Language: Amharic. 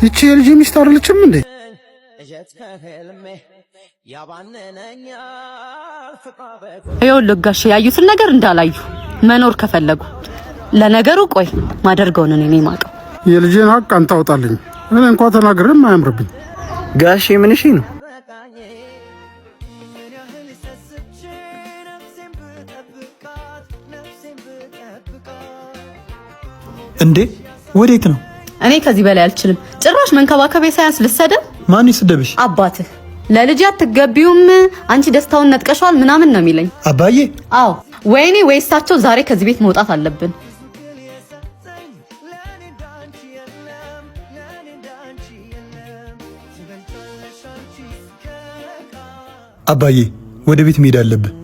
ይቺ የልጅ ሚስት አይደለችም እንዴ? ይኸውልህ ጋሼ ያዩትን ነገር እንዳላዩ መኖር ከፈለጉ ለነገሩ ቆይ ማደርገውን እኔ ነኝ የማውቀው። የልጄን ሀቅ አንተ አውጣልኝ። እኔ እንኳን ተናግሬም አያምርብኝ። ጋሼ ምን እሺ ነው? እንዴ ወዴት ነው? እኔ ከዚህ በላይ አልችልም። ጭራሽ መንከባከብ ሳያንስ ልሰደብ? ማን ይስደብሽ? አባትህ ለልጅ አትገቢውም አንቺ ደስታውን ነጥቀሻል ምናምን ነው የሚለኝ። አባዬ? አዎ ወይኔ ወይሳቸው ዛሬ ከዚህ ቤት መውጣት አለብን። አባዬ ወደ ቤት መሄድ አለብን።